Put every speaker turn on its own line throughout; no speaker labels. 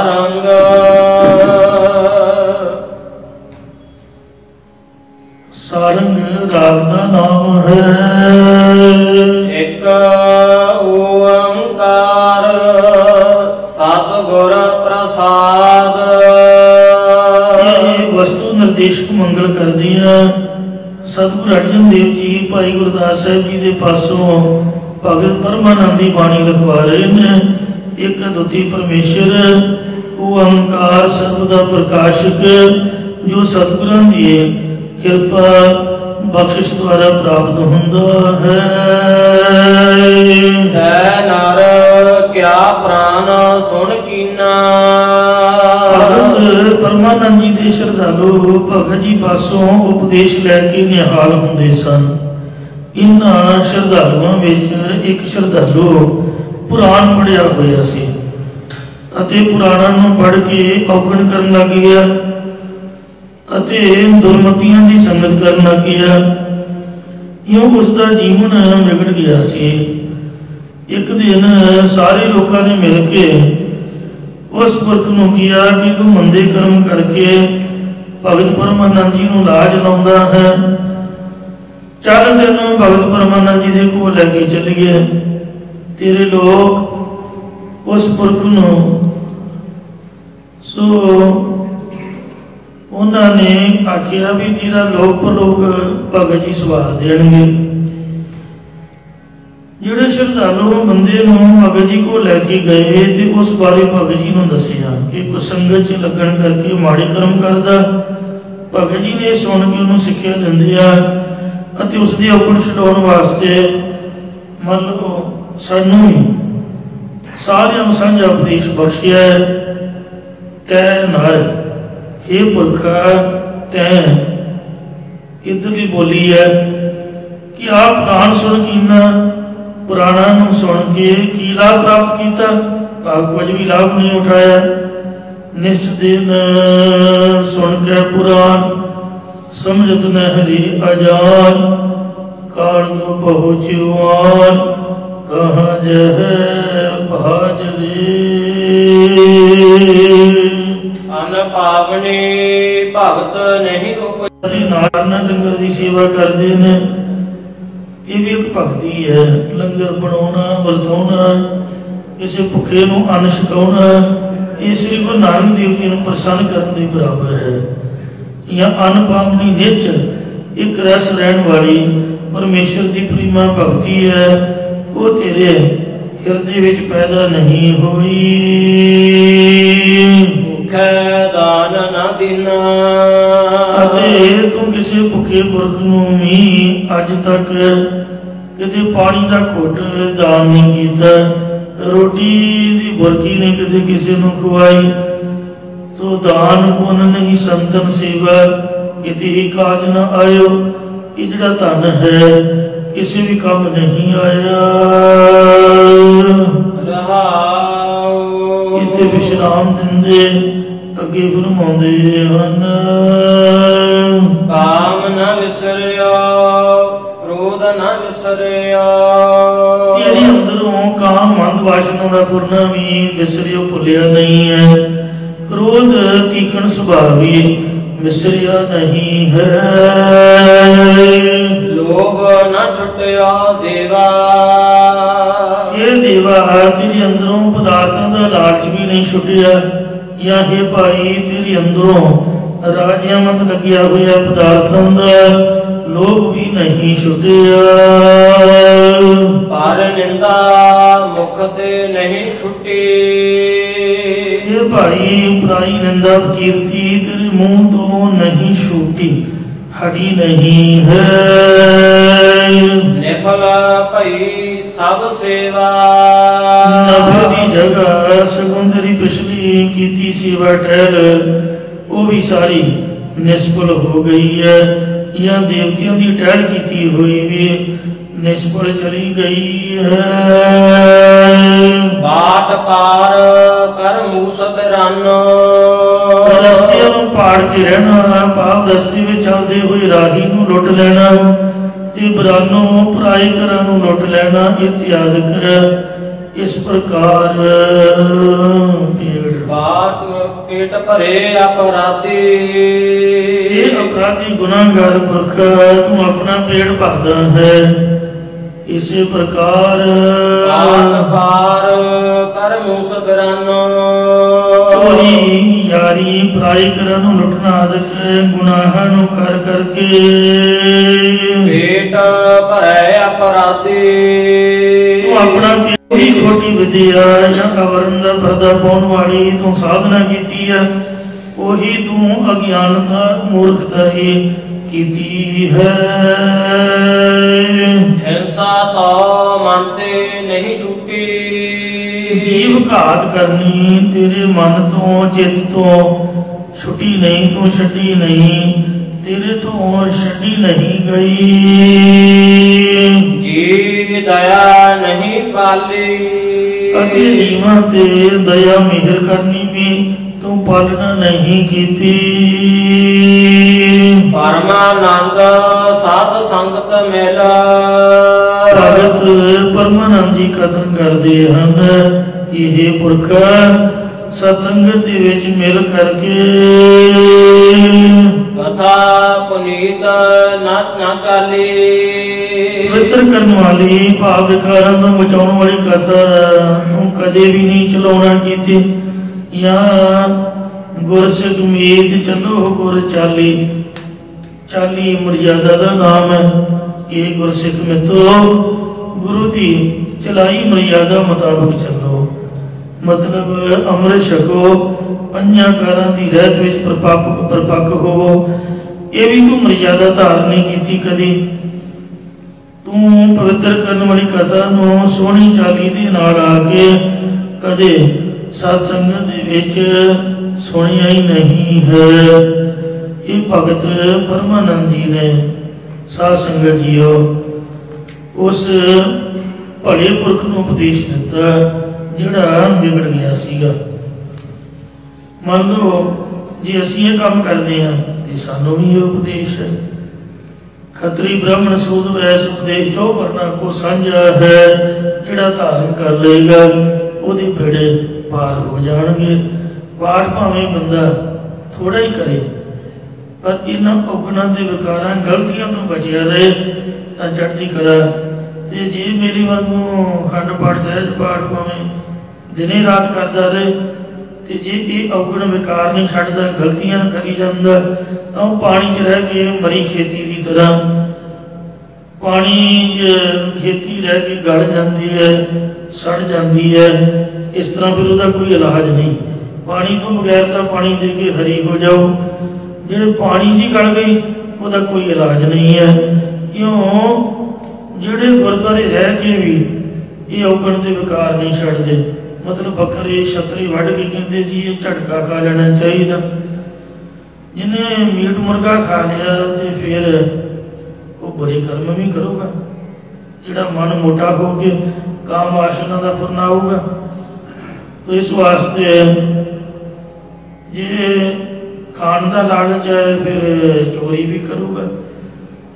रंग
सारंग राग का नाम है।
एक ओंकार सतगुर प्रसाद।
ये वस्तु निर्देशक मंगल कर दिया। सतगुरु अर्जन देव जी भाई गुरदास साहब जी के पासों भगत परमानंद की बाणी लिखवा रहे हैं। एक अद्वितीय परमेश्वर ओंकार सर्वदा प्रकाशक जो सतगुरां की कृपा बख्शिश द्वारा प्राप्त होंदा है।
तै नर क्या प्राण सुन कीना।
भगत परमानंद जी के श्रद्धालु भगत जी पासों उपदेश लैके निहाल होंदे सन। इन्हां श्रद्धालुओं विच एक श्रद्धालु पुराण पढ़िया होया सी अते पुराणां नूं पढ़ के औगण करन लग गया अते दुर्मतियां दी संगत करन लग गया। इउं उसका जीवन बिगड़ गया सी। एक दिन सारे लोगों ने मिल के उस पुरख नूं किया कि तू मंदे कर्म करके भगत परमानंद जी नूं लाज लाउंदा है। चल तेनों भगत परमानंद जी दे कोल लैके चलीए। तेरे लोग उस पुरख नूं सो उन्होंने आखिया भी तेरा लोक परलोक भगत जी सवा देणगे। जिहड़े श्रद्धालु बंदे नूं भगत जी को लैके गए तो उस बारे भगत जी नूं दसिया कि कुसंगत च लगन करके माड़े कर्म करदा। भगत जी ने सुन के उन्होंने सिक्ख्या दिंदे आ अते उसदी औगण छਡाउण वास्ते मान लो सानूं भी सारिआं नूं साझा उपदेश बख्शिया। तै नर हे पुरखा तैं इधरली बोली है कि आप पुराण सुन कीना। पुराणा नूं सुन के की लाभ प्राप्त किया? कुछ भी लाभ नहीं उठाया। निस दिन सुन के पुराण समझत न हरि अजान। काल तो पहुँचुआन कहाँ जह भाज रे।
अन पावनी भगत नहीं
नारायण लंगर की सेवा करते हैं। ये भी एक भगती है। लंगर बनाना वरताउना किसी भुखे नूं अन्न छकाउना ये श्री गुरु नानक देव जी नूं प्रसन्न करने के बराबर है। या अन्न पावनी निच एक रस रहन वाली परमेश्वर की प्रेमा भगती है। वो तेरे हृदय विच पैदा नहीं हुई।
दान न देना
तू किसी भुखे पुरख नूं भी अज तक किते पानी का घुट दान नहीं किया। रोटी दी बुरकी नहीं किते किसी नूं खवाई। तो दान पुन नहीं संतन सेवा किते ही काज न आयो। ये जिहड़ा धन है किसी भी काम नहीं आया। इत्थे विश्राम दिंदे अगे फरमाउंदे हन।
काम न विसरिया क्रोध न विसरिया।
तेरे अंदरों काम मंद वासना का फुरना भी विसरियो भुलिया नहीं है। क्रोध तीखण स्वभाव भी विसरिया नहीं है।
लोभ न छुटिया देवा।
ये देवा तेरे अंदरों पदार्थों का लालच भी नहीं छुटिया। या हे भाई तेरे अंदरों राजिया मत लगिया हुआ पदार्थों का लोभ भी नहीं छुटिया।
पर निंदा मुख ते नहीं छुटी।
हे भाई बुराई निंदा कीर्ति तेरे मुंह तो नहीं छूटी हटी नहीं है।
निफल भई सब सेवा।
नफे की जगह सगों तेरी पिछली कीती सेवा टहल वो भी सारी निष्फल हो गई है। या देवतियों की टहल की हुई भी निष्फल चली गई है।
बाट पार कर मूस बिरानो।
रस्ते नूं पाड़ के रहना पाप रस्ते में चलते हुए राही नूं लुट लेना ते बरानो पराए घरां नूं लुट लेना इत्यादि इस प्रकार
बात पेट भरे अपराधी।
ये अपराधी गुनाहगार पुरख तू अपना पेट भरदा है। इसी प्रकार
पार कर मूस बिरानो।
चोरी यारी बुराई करन लुटना आदत गुनाहां नू कर करके
पेट भरे अपराधी।
तू अपना ही खोटी विद्या या अवरण दा पर्दा पाउण वाली तू साधना कीती है, ओही तू अज्ञानता मूर्खता ही कीती है।
हिंसा तो मानते नहीं छूटी।
जीव घात करनी तेरे मन तो चित तो छुटी नहीं, तू छड्डी नहीं, तेरे तो छड्डी नहीं गई।
जी दया नहीं पाली।
अति जीवां ते दया मेहर करनी भी तू पालना नहीं कीती।
परमानंद साध संगत मिल।
भगत परमानंद जी कथन करते हैं कि हे पुरख सत्संगत दे विच मिल करके
कथा पुनीत ना चाली।
पवित्र करने वाली भाव विकारां तो बचाने वाली कथा तू कदे भी नहीं चलाउणा कीती। या गुर सिख मीत चलो गुर चाली। चाली मर्यादा का नाम है कि गुरसिख मित्रो गुरु की चलाई मर्यादा मुताबिक चलो। मतलब अमृत छको, पंजा कारां दी रहत विच परपक्क होवो। ये भी तू मर्यादा धारण नहीं कीती कदी। तू पवित्र करने वाली कथा नूं सोहनी चाली दे नाल आके कदे सत्संग दे विच सुनिया ही नहीं है। ये भगत परमानंद जी ने साध संगत जीओ उस भले पुरख नूं उपदेश दिता जिहड़ा बिगड़ गया सीगा। मान लो जे असीं ये काम करते हैं तो सानू भी ये उपदेश है। खत्री ब्राह्मण सूद वैस उपदेश जो वरना को साझा है, जिहड़ा धारण कर लेगा उहदे बेड़े पार हो जाणगे। पाठ भावें बंदा थोड़ा ही करे पर इन्हां औगणां ते विकारां गलतियां तो बचिया रहे तां चढ़दी कला। ते जे मेरी वांगू खंड पाठ सहज पाठ भावें दिने रात करदा रहे ते जे ये औगण विकार नहीं छड्डदा गलतियां करी जांदा तां पानी च रह के मरी खेती की तरह पानी च खेती रह के गल जाती है, सड़ जाती है। इस तरह फिर उसका कोई इलाज नहीं। पानी तो बगैर तो पानी दे के हरी हो जाओ, जो पानी जी गल गई वह कोई इलाज नहीं है। क्यों जोड़े गुरुद्वारे रह के भी ये औगण के विकार नहीं छड्डदे। मतलब बकरे छतरी वढ़ के कहते जी ये झटका खा लेना चाहिए। जिन्हें मीट मुर्गा खा लिया तो फिर वो बुरे कर्म भी करूगा। जिहड़ा मन मोटा हो के काम वासना का फुरना होगा। तो इस वास्ते जे खाण का लालच है फिर चोरी भी करूगा।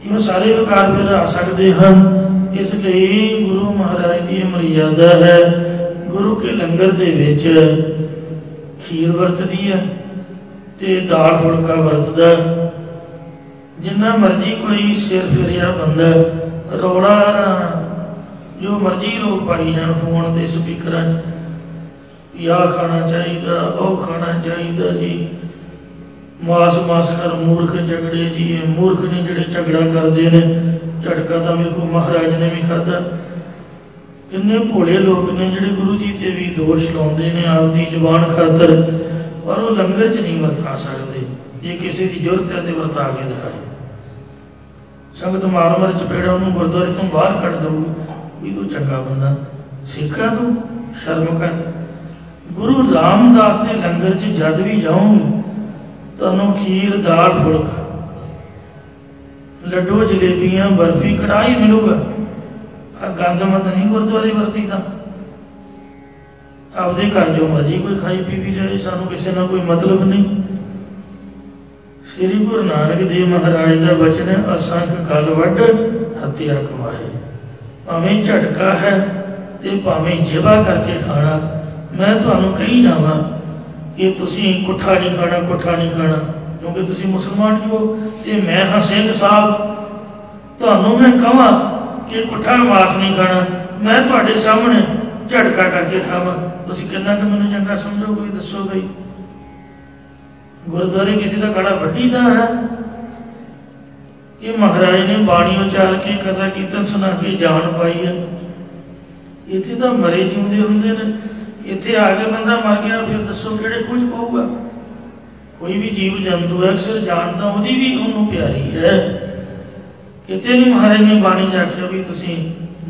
ये सारे विकार फिर आ सकते हैं। इसलिए गुरु महाराज की मर्यादा है, गुरु के लंगर दे विच खीर वरतदी है ते दाल फुलका वरतदा। जिन्ना मर्जी कोई सिर फिरिया बंदा रौला जो मर्जी लोग पाई जान फोन ते स्पीकर या खाना चाहिए वह खाना चाहिए जी। मास मास कर मूर्ख झगड़े जी। मूर्ख ने जिहड़े झगड़ा करते हैं झटका तो वेखो महाराज ने भी खादा। किन्ने भोले लोग ने जिहड़े गुरु जी ते भी दोष लाउंदे ने आपदी जुबान खातर, पर वो लंगर च नहीं वरता सकते। जे किसी की जरूरत है तो वरता के दिखाए। संगत मार मार चपेड़ा उन्होंने गुरुद्वारे तो बाहर कढ़ दूगी भी तू चंगा बंदा सिखा तू शर्म कर। गुरु रामदास के लंगर च जद भी जाऊंगी तुहानू खीर दाल फुलका लड्डू जलेबियां बर्फी कड़ाही मिलूगा। गंद मत नहीं गुरुद्वारे वरती का। आपदे घर जो मर्जी कोई खाई पी भी जाए, सानू किसी ना कोई मतलब नहीं। श्री गुरु नानक देव महाराज का वचन है असंख गल वड हत्या कमाए। भावें झटका है ते भावें जिवा करके खाना। मैं तुहानू कही जावां कि तुसी कुट्ठा नहीं खाना, कुट्ठा नहीं खाना, क्योंकि तुसी मुसलमान जो ते मैं हाँ सिंह साहब, तुहानू मैं कहां कि कुट्ठा मास नहीं खाना, मैं तुहाडे सामने झटका करके खावां, तुसी किन्ना कि मैनूं चंगा समझो, कोई दसो बई। गुरुद्वारे किसी का गला वड्डी दा है कि महाराज ने बाणी उचार के कथा कीर्तन सुना के जान पाई है। इत्थे तो मरे जिउंदे हुंदे ने, इत्थे आके बंदा मर गया फिर दसो किहड़े खोज पाऊगा। कोई भी जीव जंतु है अक्सर जान तो उहदी भी उहनूं प्यारी है। किते नहीं महाराज ने बाणी च आख्या भी तुसीं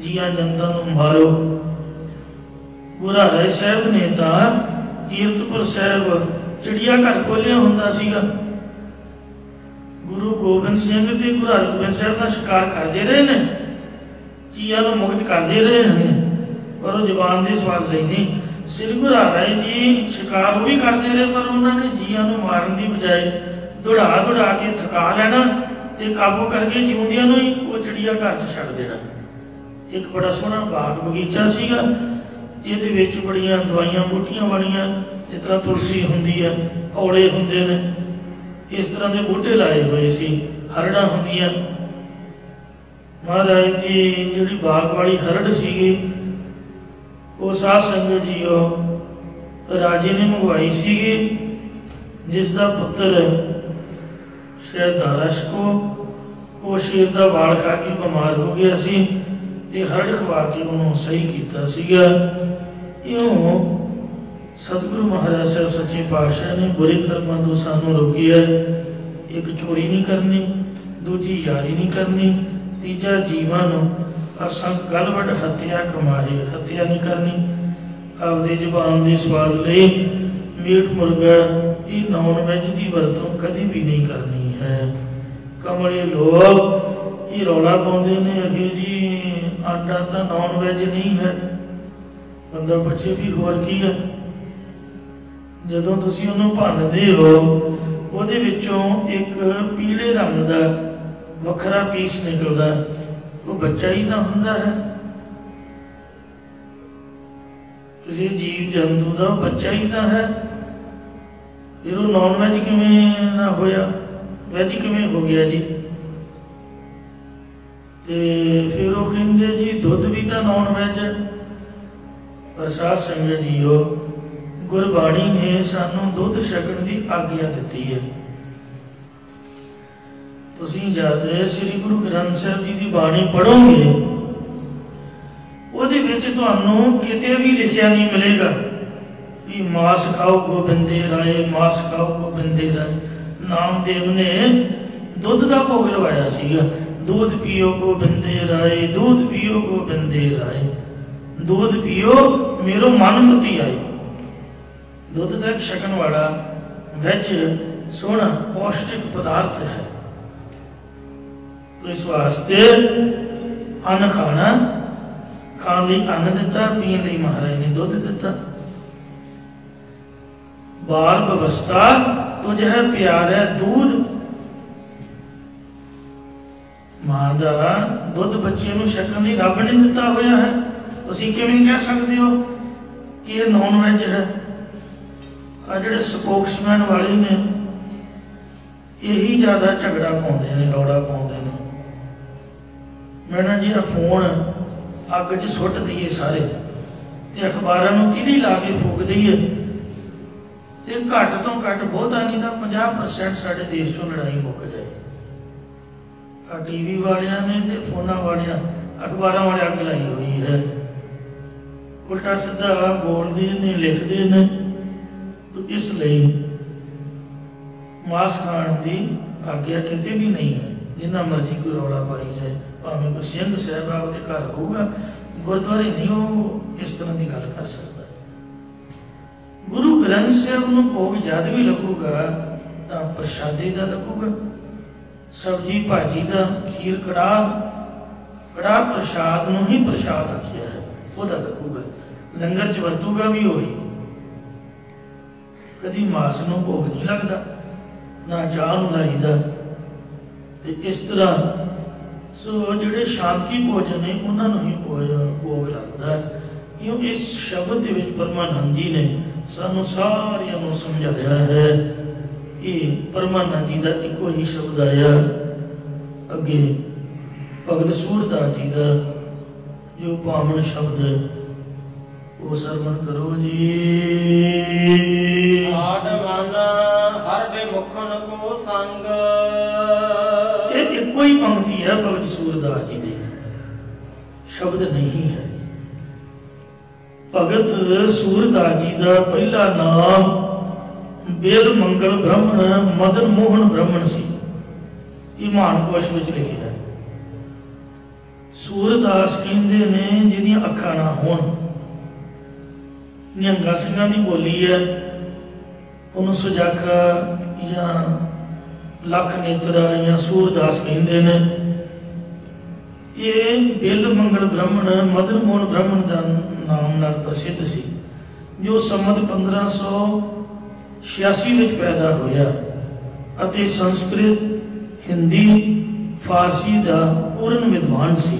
जीआं जंतां नूं मारो। गुरु हराए साहब ने तां कीरतपुर साहब चिड़िया घर खोलिया हुंदा सीगा। गुरु गोबिंद सिंह ते गुरु हरगोबिंद साहब का शिकार करते रहे ने, चीया नूं मुक्त करते रहे हैं, पर वो जबान के स्वाद लई नहीं। श्री गुरु हराए जी शिकार भी करते रहे, पर उन्होंने जीया नूं मारन की बजाय दौड़ा दौड़ा के थका लेना ते काबू करके जिउंदियां नूं ही वो चिड़िया घर च छड्ड देना। एक बड़ा सोहना बाग बगीचा सीगा, जिहदे विच बड़ियां दवाइयां बूटियां बणियां, जिस तरह तुलसी हुंदी है, औले हुंदे ने, इस तरह के बूटे लाए हुए सी, हरड़ा हुंदियां। महाराज की जिहड़ी बाग वाली हरड़ सीगी वो साध संगत जीओ राजे ने मंगवाई सीगी, जिसका पुत्र शायद दारश को वो शेर का वाल खा के बीमार हो गया सी ते हरड़ खवा के उन्होंने सही किया सीगा। इउं सतगुरु महाराज साहब सच्चे पातशाह ने बुरे कर्मां तो सानू रोकिया। एक चोरी नहीं करनी, दूजी यारी नहीं करनी, तीजा जीवां नूं असंग गलवड हत्या कमाए, हत्या नहीं करनी। आपदी जुबान दे स्वाद लई मीट मुर्गा ये नॉन वेज की वरतों कभी भी नहीं करनी है। कमरे लोग ये रौला पाउंदे ने अखे जी आंडा तो नॉन वेज नहीं है, बंदा बच्चे भी होर की है। जदों तुसीं उहनूं भन्नदे हो ਉਹਦੇ ਵਿੱਚੋਂ एक पीले रंग का ਵੱਖਰਾ पीस निकलता, वो बच्चा ही तो हुंदा है। किसी जीव जंतु का बच्चा ही तो है, फिर वो नॉन वेज किवें ना होया, वेज किवें हो गया जी। ते फिर वो कहंदे जी दुध भी तो नॉन वेज है। पर साध संगत जीओ गुरबाणी ने सानू दुध छकण की आग्या दी है। तुसीं जद श्री गुरु ग्रंथ साहब जी की बाणी पढ़ोगे ਉਹਦੇ ਵਿੱਚ ਤੁਹਾਨੂੰ ਕਿਤੇ भी लिखिया नहीं मिलेगा भी मांस खाओ गोबिंदे राय, मांस खाओ गोबिंदे राय। नामदेव ने दुध का भोग लवाया सीगा, दूध पियो गोबिंदे राय, दूध पियो गोबिंदे राय, दूध पियो मेरो मन मती आए। दुध का एक छकन वाला वेज सोहना पौष्टिक पदार्थ है। तो इस वास्ते अन्न खाना, खाने लई अन्न दिता, पीने लई महाराज ने दुध दिता। बाल व्यवस्था तो जो है प्यार है दूध। मां दा दुध बच्चे नूं छकण लई रब ने दिता होया है। तुसीं किवें कह सकदे हो कि ये नॉन वेज है? आ जिहड़े स्पोक्समैन वाले ने यही ज्यादा झगड़ा पाउंदे ने, रौला पाउंदे ने। मैं ना जी फोन अग च सुट दईए सारे ते अखबारां नूं तीली ला के फूक दईए ते घट तो घट बहुता नहीं तो 50% साडे देश चों लड़ाई मुक जाए। आ टीवी वालियां ने ते फोनां वालियां अखबारां वाले अग लाई हुई है। उल्टा सीधा बोलदे ने, लिखदे ने। तो इसलिए मांस खाण की आग्या किते भी नहीं है। जिन्ना मर्जी कोई रौला पाई जाए, भावें कोई सिंह साहब आपके घर होगा, गुरुद्वारे नहीं हो इस तरह की गल कर सकता। गुरु ग्रंथ साहब नूं भोग जद भी लगूगा तो प्रसादे का लगूगा, सब्जी भाजी का, खीर कड़ाह, कड़ाह प्रसाद नूं ही प्रसाद आखिया है, वह लगूगा। लंगर च वरतूगा भी वही, कभी मास नूं भोग नहीं लगता, ना चाह नूं लाईदा। ते इस तरह सो जिहड़े शांतकी भोजन है उन्होंने ही भोग लगता है। क्यों इस शब्द दे विच परमानंद जी ने सानू सारियां नूं समझाया है। ये परमानंद जी का एको ही शब्द आया। अगे भगत सूरदास जी का जो पावन शब्द वो सरवण करो जी।
आड मन हर बेमुखन को संग।
ये एको ही पंक्ति है भगत सूरदास जी की, शब्द नहीं है। भगत सूरदास जी का पहला नाम बेल मंगल ब्राह्मण मदन मोहन ब्राह्मण सी। ये मानकोश में लिखा है। सूरदास कहते ने जिहदियां अखां ना होण, निहंगा सिंहां दी बोली है, उन्होंने सुजाखा या लख नेत्रा या सूरदास कहते हैं। ये बेल मंगल ब्राह्मण मदन मोहन ब्राह्मण का नाम नाल प्रसिद्ध सी, जो संमत 1586 में पैदा होया अते संस्कृत हिंदी फारसी का पूर्ण विद्वान सी।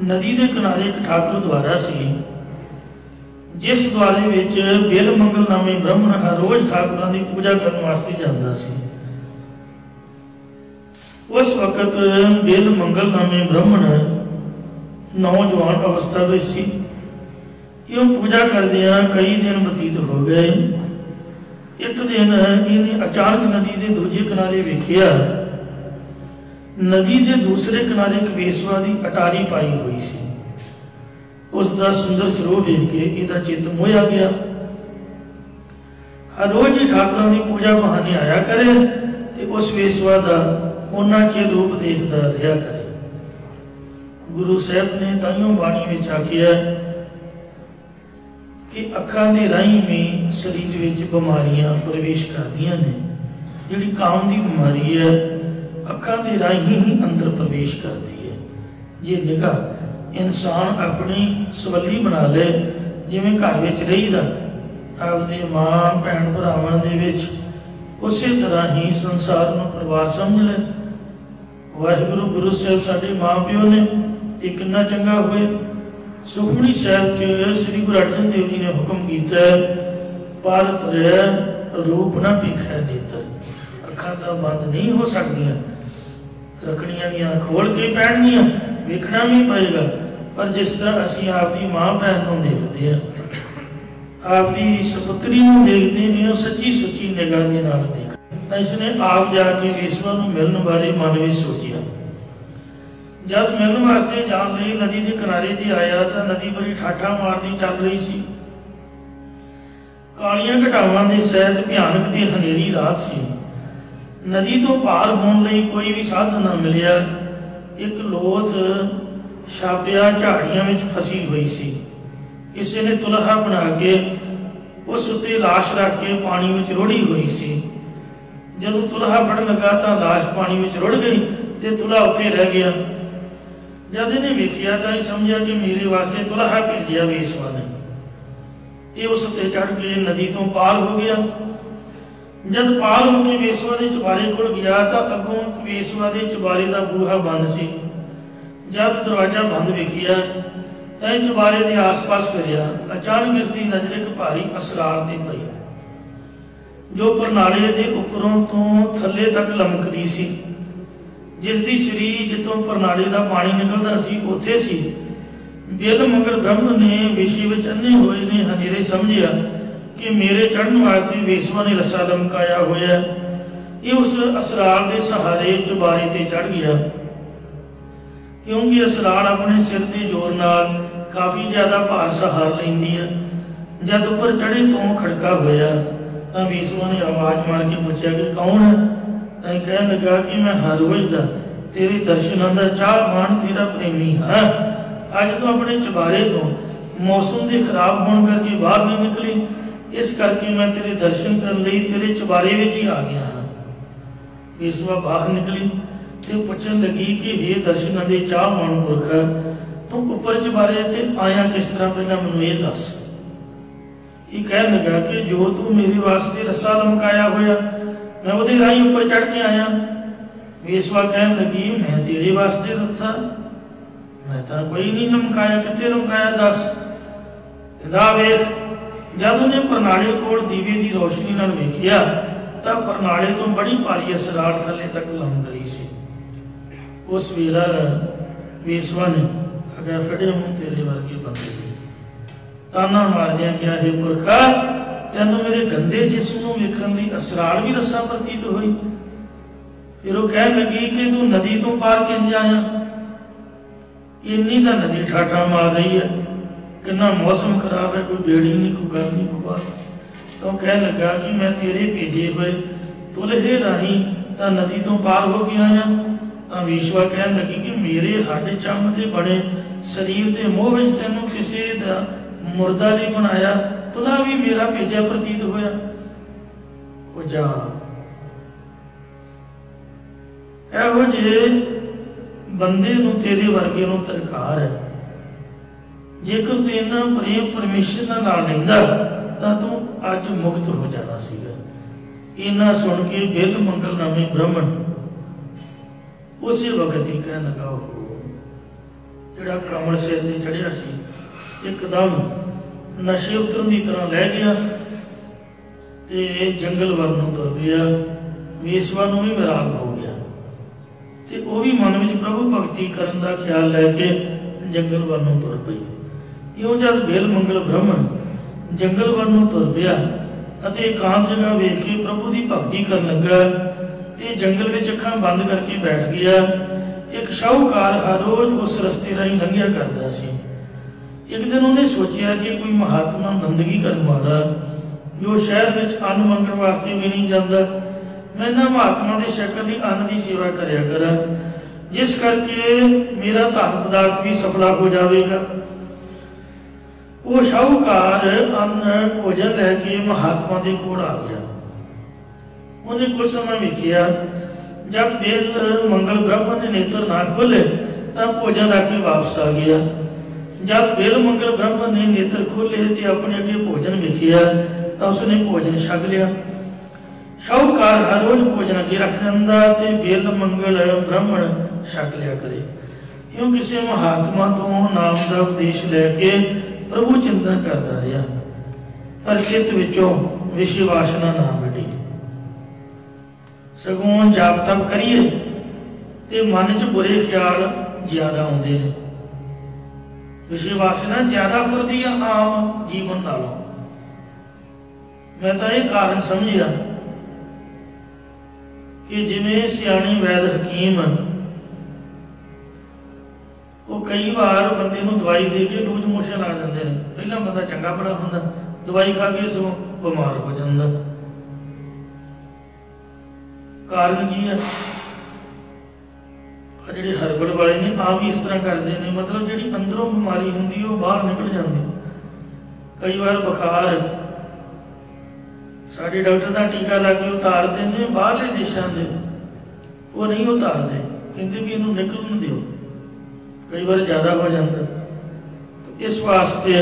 नदी के किनारे एक ठाकुर द्वारा सी, जिस द्वारे विच बेल मंगल नामी ब्राह्मण हर रोज ठाकुरां की पूजा करने वास्ते जाता सी। उस वक्त बेल मंगल नामी ब्राह्मण नौजवान अवस्था में सी। यूं पूजा करदियां कई दिन बतीत हो गए। एक दिन इन्हें अचानक नदी के दूजे किनारे वेखिया। नदी के दूसरे किनारे एक वेसवा की अटारी पाई हुई सी। उसका सुंदर सरोह देख के इहदा चित्त मोया गया। हर रोज ही ठाकुरां की पूजा बहाने आया करे ते उस वेसवा का उन्ना के रूप देखता रहा करे। गुरु साहब ने ताइयों बाणी में आखिया कि अखां दे राही में शरीर विच बीमारियां प्रवेश करदियां ने। जिहड़ी काम की बीमारी है अखां दे राही ही अंदर प्रवेश करती है। जे निगाह इंसान अपनी सवली बना ले, जिवें घर विच रहीदा आपदे मां भैन भरावां दे विच, उसी तरह ही संसार में परिवार समझ ले। वाहिगुरु गुरु साहब साडे माँ प्यो ने ते कितना चंगा हुए। सुखमनी साहब च श्री गुरु अर्जन देव जी ने हुक्म किया, पारत रह रूप ना पीखै नेत्र। अखां तां बंद नहीं हो सकदियां, रखड़ियां दियां खोल के पैणगियां, वेखना भी पएगा। पर जिस तरह असीं आपदी मां भैन नूं देखदे हां, आपदी सपुत्री नूं देखदे हां, सच्ची सुच्ची निगाह दे नाल देख। इसने आप जाके वेसवा नूं मिलण बारे मन में सोचिया। जब मिलण वास्ते जाण लई नदी के किनारे ते आया तो नदी बड़ी ठाठा मारदी चल रही सी। कालियां घटावां दे सहित भयानक ते हनेरी रात सी। नदी तो पार होने लई कोई भी साधन न मिलिया। एक लोथ छापिया झाड़ियां विच फसी हुई सी। किसी ने तुलहा बना के उस उत्ते लाश रख के पानी विच रोड़ी हुई सी। जदों तुलहा फड़न लगा तो लाश पानी विच रुड़ गई ते तुला उत्थे रह गया। जब इन्हें वेखिया तो समझा कि मेरे वास्ते तुलहा भेजिया वेसवा ने। ये उस उत्ते चढ़ के नदी तो पार हो गया। जब पार होकर वेसवा के चुबारे को गया तो अगों वेसवा के चुबारे का बूहा बंद सी। जब दरवाजा बंद वेखिया तो चुबारे के आस पास फिरिया। अचानक इसकी नजर एक भारी असरार ते पई, जो प्रणाले के उपरों तो थले तक लमकदी सी। जिसकी श्री जितों प्रणाली का पानी निकलता सी उत्थे सी। बेल मंगल ब्रह्म ने विषय में अन्ने हुए ने हनेरे समझिया कि मेरे चढ़ने वास्ते वेसवा ने रस्सा लमकाया होया। ये उस असरार के सहारे चुबारे ते चढ़ गया, क्योंकि असरार अपने सिर के जोर नाल काफ़ी ज़्यादा भार सहार लैंदी है। जब ऊपर चढ़े तो खड़का होया तो वेसवा ने आवाज़ मार के पूछा कि कौन है। तो कह लगा कि मैं हर रोज दा तेरे दर्शनों का चाहवान तेरा प्रेमी हाँ। अज तो अपने चुबारे तो मौसम के खराब होने करके बाहर नहीं निकली, इस करके मैं तेरे दर्शन करने लई तेरे चुबारे में ही आ गया हाँ। वेसवा बाहर निकली तो पूछन लगी कि हे दर्शनों के चाहवान पुरख, तू उपर चुबारे ते आया किस तरह, पहला मैनू ये दस। ये कह लगा कि जो तू मेरे वास्ते रस्सा लमकाया होया मैं वो राही ऊपर चढ़ के आया। वेसवा कह लगी मैं तेरे वास्ते रस्सा मैं तो कोई नहीं लमकाया, कितने लमकाया दस। वेख जब उन्हें परनाले कोल दीवे की रोशनी नाल वेखिया तां परनाले तो बड़ी भारी असरार थले तक लंघ रही सी। उस वेला वेसवा ने आख्या फड़े हूँ तेरे वर्गे बंदे ताना मारदियां क्या हे पुरखा तैनू मेरे गंदे जिस्म नूं वेखण लई असरार भी रस्सा प्रतीत होई। फिर वो कह लगी कि तू नदी तो पार किंज आया, इन्नी तो नदी ठाठा मार रही है, कितना मौसम खराब है, कोई बेड़ी नहीं, कोई गल नहीं, कोई बात। तो कह लगा कि मैं तेरे भेजे हुए तुलहे राही तो नदी तो पार हो के आया। तो वेश्वा कह लगी कि मेरे हड्ड चम के बने शरीर के मोह में तेनों किसी का मुर्दा नहीं बनाया, तुला भी मेरा भेजा प्रतीत होया। वो जा ਇਹੋ ਜਿਹੇ ਬੰਦੇ ਨੂੰ तेरे वर्गे ਨੂੰ ਤਰਕਾਰ है। जेकर तू इन्ना प्रेम परमेश्वर नाल लैंदा तां तू अज मुक्त हो जाना सीगा। इन्ना सुन के बिल मंगल नामी ब्राह्मण उसी वक्त ही कह लगा हो जिहड़ा कमल सिर ते चढ़िया सी एकदम नशे उतरन की तरह लै गया ते जंगल वाल नूं तुर गया। वेसवा नूं भी विराग हो गया ते वो भी मन में प्रभु भगती करन दा ख्याल लैके जंगल वाल नूं तुर पई। इउं जद बेल मंगल ब्राह्मण जंगल वाल नूं तुर पिया अते एकांत जगह वेख के प्रभु की भगती करन लगा ते जंगल विच अखां बंद करके बैठ गया। एक शाहूकार हर रोज उस रस्ते राही लंघिया करदा सी। एक दिन उन्हें सोचिया कि कोई महात्मा बंदगी करन वाला जो शहर विच अन्न मंगण वास्ते भी नहीं जाता, मैं इन्हां महात्मा की शक्ल ही अन्न की सेवा करया करा, जिस करके मेरा धन पदार्थ भी सफला हो जाएगा। वो शाहूकार अन्न भोजन लैके महात्मा के कोल आ गया। उन्हें कुछ समय वेखिया, जब बेल मंगल ब्राह्मण ने नेत्र ना खोले तब भोजन रख के वापस आ गया। जब बेल मंगल ब्राह्मण ने नेत्र खोले तो अपने अगे भोजन वेखिया तो उसने भोजन छक लिया। शाहूकार हर रोज भोजन अगे रख दिंदा ते बेल मंगल ब्राह्मण छक लिया करे। क्यों किसी महात्मा तो नाम का उपदेश लैके प्रभु चिंतन करता रहा, पर चित्त विचों विषय वासना ना मिटी। सगों जाप तप करिए ते मन च बुरे ख्याल ज्यादा आउंदे ने। विषय वासना ज्यादा फुरदी है आम जीवन नालों। मैं तो यह कारण समझिया कि जिवें सियाणी वैद हकीम वो कई बार बंदे नूं दवाई दे के लूज मोशन आ जाते हैं। पहला बंदा चंगा बड़ा होंदा, दवाई खा के सो बीमार हो जाता। कारण की है? जिहड़े हरबल वाले ने आम ही इस तरह करते हैं, मतलब जिहड़ी अंदरों बीमारी होंदी वो बाहर निकल जाती। कई बार बुखार साडे डॉक्टर का टीका ला के उतारते हैं, बाहरले देशों के वो नहीं उतारते, कहते भी इनू निकलन दिओ, कई बार ज़्यादा हो जाता। तो इस वास्ते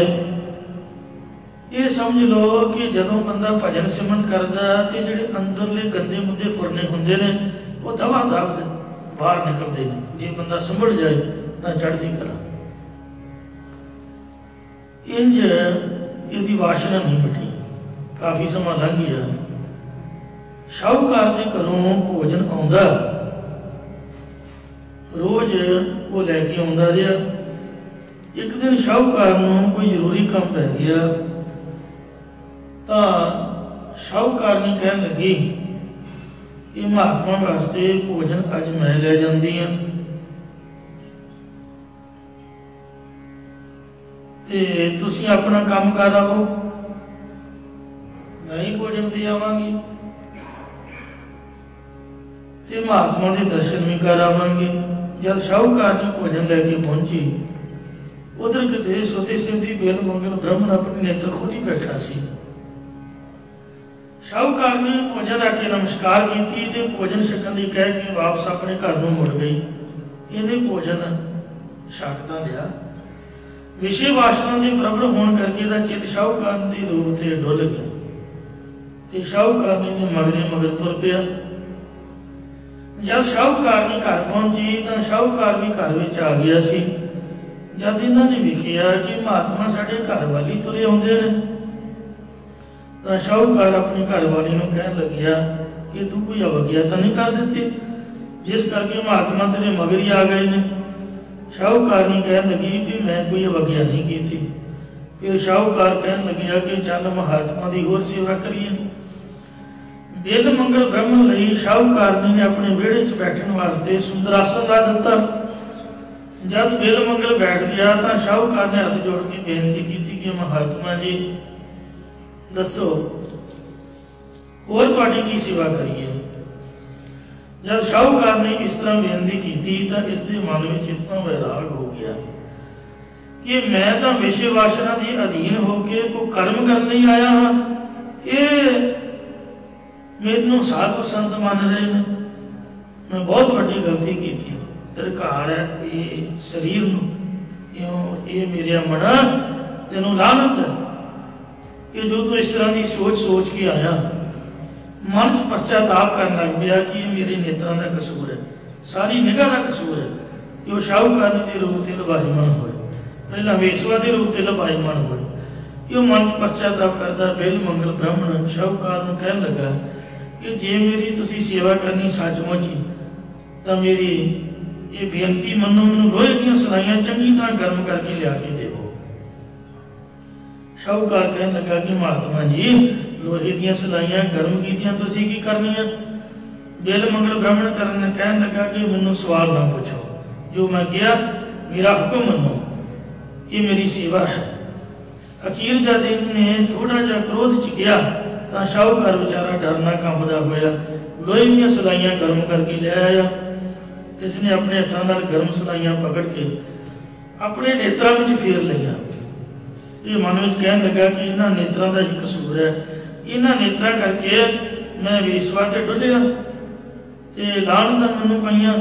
ये समझ लो कि जदों बंदा भजन सिमरन करता तो जिहड़े अंदरले गंदे मुंदे फुरने होंदे ने वो दवा दब बाहर निकलते हैं। जे बंदा संभल जाए तो चढ़ती कला। इंज इसकी वासना नहीं मिटी। काफ़ी समा लंघ गया। शाहूकार के घरों भोजन आउंदा, रोज वो लैके आउंदा रहा। एक दिन शाहूकार नूं कोई जरूरी काम पै गया तो शाहूकार ने कह लगी कि महात्मा वास्ते भोजन अज मैं लै जांदी हां ते तुसीं अपना काम कर आओ, मैं ही भोजन दे आवांगी ते महात्मा के दर्शन भी कर आवांगे। जब शाहूकार ने भोजन लैके पहुंची, उधर किते सोते सिंधी बेल मंगल ब्राह्मण अपने नेत्र खोली बैठा सी। शाहूकार ने भोजन आके नमस्कार की ते भोजन छकन लई कह के वापस अपने घर नूं मुड़ गई। इन्हें भोजन छकता लिया। विषय वासना के प्रबल होने करके दा चित शाहूकार के रूप से डुल गया ते शाहूकार ने मगरे मगर तुर पिया। जब शाहूकार ने घर पहुंची तो शाहूकार भी घर में आ गया सी। जब इन्होंने वेखिया कि महात्मा साडे घर वाली तुरे आउंदे ने तो शाहूकार अपनी घरवाली नूं कहन लग्या कि तू कोई अवज्ञा तो नहीं कर दी जिस करके महात्मा तेरे मगर ही आ गए ने। शाहूकार ने कहन लगी कि मैं कोई अवज्ञा नहीं की थी। फिर शाहूकार कहन लग्या कि चल महात्मा की होर सेवा करिए। बिल मंगल ब्राह्मण लई शाहूकार ने अपने विहड़े च बैठने वास्ते सुंदरासन ला दिता। जब बिल मंगल बैठ गया तो शाहूकार ने हाथ जोड़ के बेनती की कि महात्मा जी दसो और तुहाडी की सेवा करिए। जब शाहूकार ने इस तरह बेनती की तो इसके मन में इतना वैराग हो गया कि मैं तो विषय वासना के अधीन होकर कोई कर्म करने नहीं आया हाँ, ये मैनू साधु संत मान रहे हैं। मैं बहुत बड़ी गलती की थी। तरकार है ये शरीर ये मेरे मना तेनों लानत है कि जो तू इस तरह की सोच के आया। मन च पश्चाताप कर लग गया कि ये मेरे नेत्रों का कसूर है, सारी निगाह का कसूर है। जो शाहूकार के रूप से लभाईमान होए, पहला वेसवा के रूप से लभाईमान होए। यो मन च पश्चाताप करता बिल मंगल ब्राह्मण शाहूकार को कहन लगा कि जे मेरी तुसी सेवा करनी सचमुच ही तो मेरी ये बेनती मनो, मैनूं लोहे दी सलाइयां चंगी तरह गर्म करके लिया के देवो। शाहूकार कहन लगा कि महात्मा जी लोहे दी सलाइयां गर्म कीतियां तुसी की करनियां। बिल मंगल ब्राह्मण करन कहन लगा कि मैनूं सवाल ना पूछो, जो मैं किया मेरा हुक्म मनो, ये मेरी सेवा है। अखीर जद इन्हें थोड़ा जा क्रोध च गया तो शाहूकार बेचारा डरना कंबदा होया लोहे दी सलाइयां गर्म करके ले आया। इसने अपने हथों नाल गर्म सलाइयां पकड़ के अपने नेत्रों में फेर लिया। तो मन में कहन लगा कि इन्हां नेत्रों का ही कसूर है, इन्हां नेत्रों करके मैं वेसवा ते डुलिया ते लानतां मैनूं पईयां।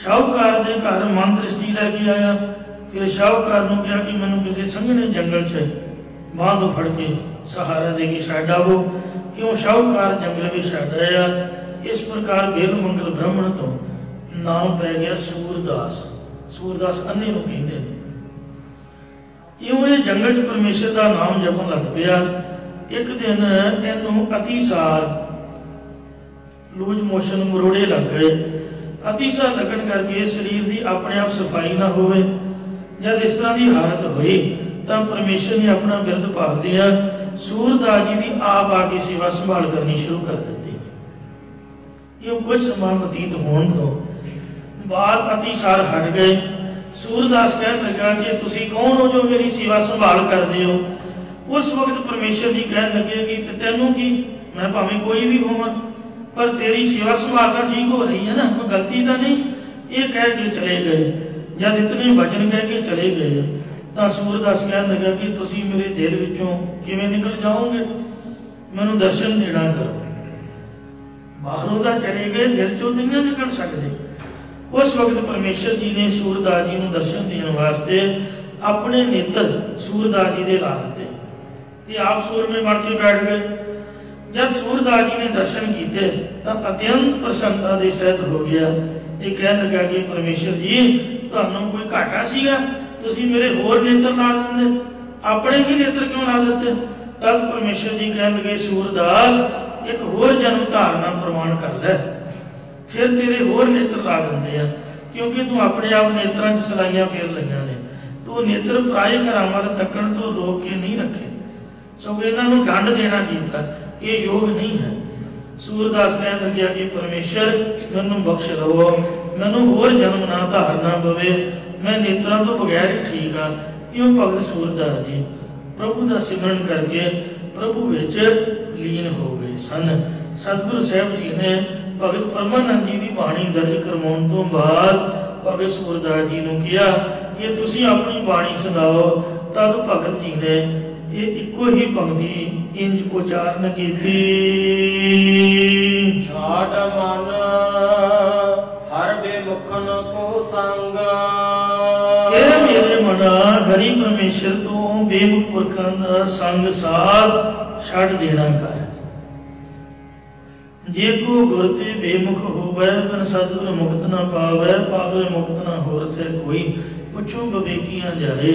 शाहूकार के घर मन दृष्टि लैके आया। फिर शाहूकार नूं कहा कि मैनूं किसी संघने जंगल च बांह तो फड़ के सहारा दे के छड्ड आवो। क्यों शाहूकार जंगल में छड्ड आया। इस प्रकार बिल मंगल ब्राह्मण तो नाम पै गया सूरदास। सूरदास अन्ने नूं कहंदे ने। इउं ये जंगल च परमेश्वर का नाम जपन लग पिया। एक दिन इहनूं अतिसार लूज मोशन मरोड़े लग गए। अतिसार लगन करके शरीर की अपने आप सफाई ना होवे। जब इस तरह की हालत हुई तो परमेश्वर ने अपना बिरद पाल दिया। सूरदास जी की आप आके सेवा संभाल करनी शुरू कर दी। ये कुछ समय बतीत होने तो बाद अतिसार हट गए। सूरदास कहने लगा कि तुसी कौन हो जो मेरी सेवा संभाल करते हो। उस वक्त परमेश्वर जी कहने लगे कि तेनों की मैं भावें कोई भी होवां पर तेरी सेवा संभाल ठीक हो रही है ना, कोई गलती तो नहीं। ये कह के चले गए। जब इतने वचन कह के चले गए तो सूरदास कहने लगा कि तुसी मेरे दिल विचों किवें निकल जाओगे, मैनूं दर्शन देना करो। बाहरों तो चले गए, दिल चों तो नहीं निकल सकते। उस वक्त परमेश्वर जी ने सूरदास जी को दर्शन देने वास्ते अपने नेत्र सूरदास जी दे ला दिते। आप सूर में बन के बैठ गए। जब सूरदास जी ने दर्शन किए तो अत्यंत प्रसन्नता के सहित हो गया। ये कह लगा कि परमेश्वर जी तुहानूं कोई घाटा सीगा, तुसीं मेरे होर नेत्र ला दिंदे, अपने ही नेत्र क्यों ला दिते। तब परमेश्वर जी कह लगे सूरदास एक होर जन्म धारना प्रमाण कर लै, फिर तेरे होर नेत्र ला देंगे हैं। क्योंकि तू अपने आप नेत्रां च सलाइयां फेर लईआं ने। तू नेत्र पराए घरां वल तकण तो रोक के नहीं रखे, सगों इन्हां नूं दंड देना कीता। ये योग नहीं है। सूरदास कहने लग्या कि परमेश्वर मैनूं बख्श लवो, मैनूं होर जन्म ना धारना पवे, मैं नेत्रां तो बगैर ही ठीक हाँ। इउं भगत सूरदास जी प्रभु का सिमरन करके प्रभु विच लीन हो गए सन। सतगुरु साहब जी ने भगत परमानंद जी की बाणी दर्ज करवाउण तो बाद भगत सूरदास जी ने कहा कि तुसीं अपनी बाणी सुनाओ। तद भगत जी ने ये इको ही पंक्ति इंज उच्चारण की थी।
छाड़ मन हर बेमुखन को संग,
मेरे मना हरि परमेश्वर तो बेमुख पुरखां दा संग साथ छड़ देना कर। जे को गुर ते बेमुख होवै बिन सतगुर मुक्त न पावै, पावै मुक्त न होरथ कोई। पुछो बवेकियां जाए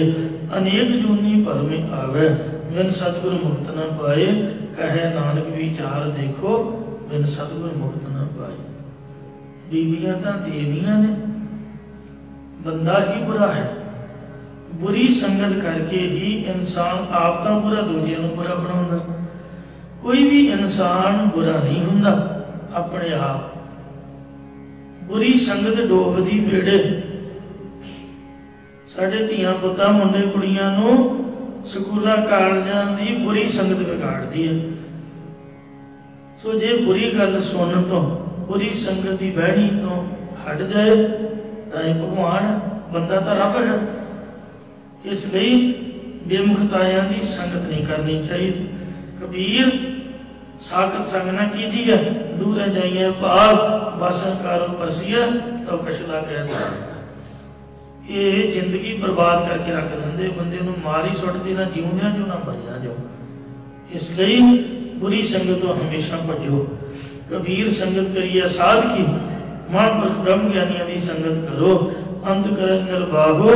अनेक जूनी भर में आवे, बिन सतगुर मुक्त न पाए, कहे नानक विचार देखो, बिन सतगुर मुक्त न पाए। बीबियां तो देवियां ने, बंदा ही बुरा है। बुरी संगत करके ही इंसान आप तो बुरा, दूजिਆਂ ਨੂੰ बुरा बनाਉਂਦਾ। कोई भी इंसान बुरा नहीं हुंदा अपने आप। बुरी संगत डोबदी बेड़े। साडे धीआं पुत्तां मुंडे कुड़ियां नूं स्कूलों कालजां दी बुरी संगत बिगाड़दी है। सो जे बुरी गल सुन तो, बुरी संगत की बहनी तो हट जाए तो भगवान, बंदा तो रब है। इसलिए बेमुखतायां की संगत नहीं करनी चाहिए। कबीर साकत संग न कीजिए, दूर जाइए भाग, बासन कारो परसिया तो कछला कहता। ये जिंदगी बर्बाद करके रख देंगे बंदे नूं, मार ही सुटदी, ना जीउंदियां जो ना मरिया जो। इसलिए बुरी संगत तो हमेशा भजो। कबीर संगत करिए साध की, महापुरख ब्रह्म ज्ञानियों की संगत करो। अंत करन निर्बाहो,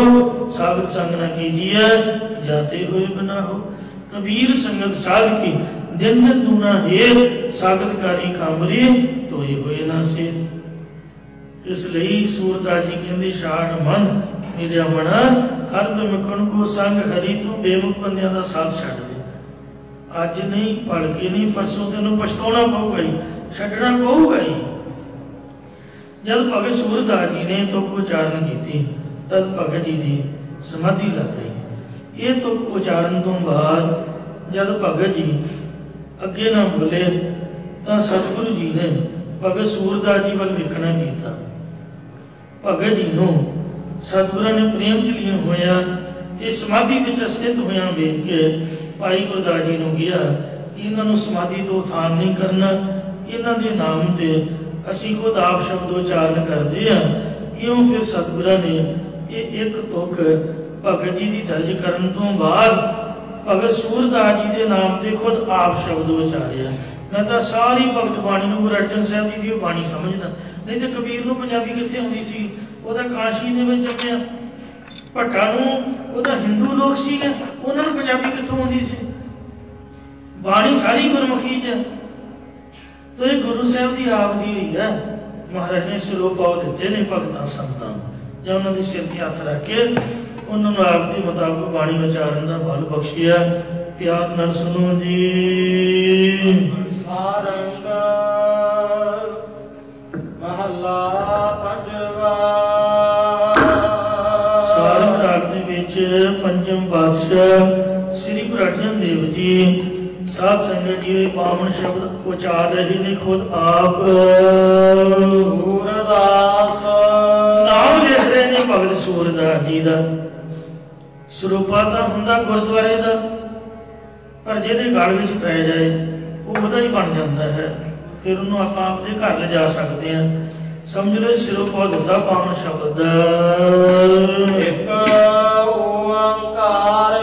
सागत संग न कीजिए, जाते हुए बना हो। कबीर संगत साध की, दिन दिन दूना हेर, सागत कारी कामरी, तोए हुए ना सेत। इसलिए सूरदास जी कहते शान मन मेरे मना, हर प्रमुखन को संग हरी, तू बेमुख बंदियां दा साथ छड्ड दे। अज नहीं, भलके नहीं, परसों तेनों पछताना पऊगा ही, छड्डना पऊगा ही। जब भगत सूरदास जी ने तुक उचारण की, तद भगत जी की समाधि लग गई। ये तुक उचारण तो बाद जब भगत जी अगे ना बोले तो सतगुरु जी ने भगत सूरदास जी वाल वेखना किया। भगत जी नूं सतगुरु ने प्रेम च लीन होया ते समाधि विच स्थित होया वेख के भाई गुरदास जी नूं कहा कि इन्हां नूं समाधि तो उत्थान नहीं करना, इन्हां दे नाम ते असीं खुद आप शब्द उचारण करते हैं। इउं फिर सतगुरु ने ये एक तुक भगत जी की दर्ज करन तो बाद भगत सूरदास जी के नाम से खुद आप शब्द उचारिया। मैं तो सारी भगत बाणी नूं गुरु अर्जन साहब जी की बाणी समझदा, नहीं तो कबीर नूं पंजाबी कित्थे आउंदी सी। ओहदा काशी दे विच जम्मिया, भट्टा नूं ओहदा हिंदू लोग सीगे, उन्हां नूं पंजाबी कित्थों आउंदी सी। बाणी सारी गुरमुखी च। तो ये गुरु साहब की आप दी हुई है। महाराज ने सिरों पाव दिते ने भगतां संतां, जां उन्हां दे सिर ते हत्थ रख के उन्होंने आप के मुताबिक बाणी उचारण का बल बख्शिया। प्यार नाल सुनो जी।
सारंग महला पंजवा।
सारंग राग दे विच पंचम पातशाह श्री गुरु अर्जन देव जी साध संगत जी पावन शब्द उचार रहे ने खुद आप।
सूरदास
नाम लिख रहे ने भगत सूरदास जी का। ਸਰੂਪਾ ਤਾਂ ਹੁੰਦਾ ਗੁਰਦੁਆਰੇ ਦਾ, ਪਰ ਜਿਹਦੇ ਗਲ ਵਿੱਚ ਪੈ ਜਾਏ ਉਹ ਉਹਦਾ ਹੀ ਬਣ ਜਾਂਦਾ ਹੈ। ਫਿਰ ਉਹਨੂੰ ਆਪਾਂ ਆਪਦੇ ਘਰ ਲਿਜਾ ਸਕਦੇ ਹਾਂ। ਸਮਝ ਲਓ ਸਰੂਪਾ ਦਿੱਤਾ ਪਾਵਨ ਸ਼ਬਦ
ਇੱਕ ਓੰਕਾਰ।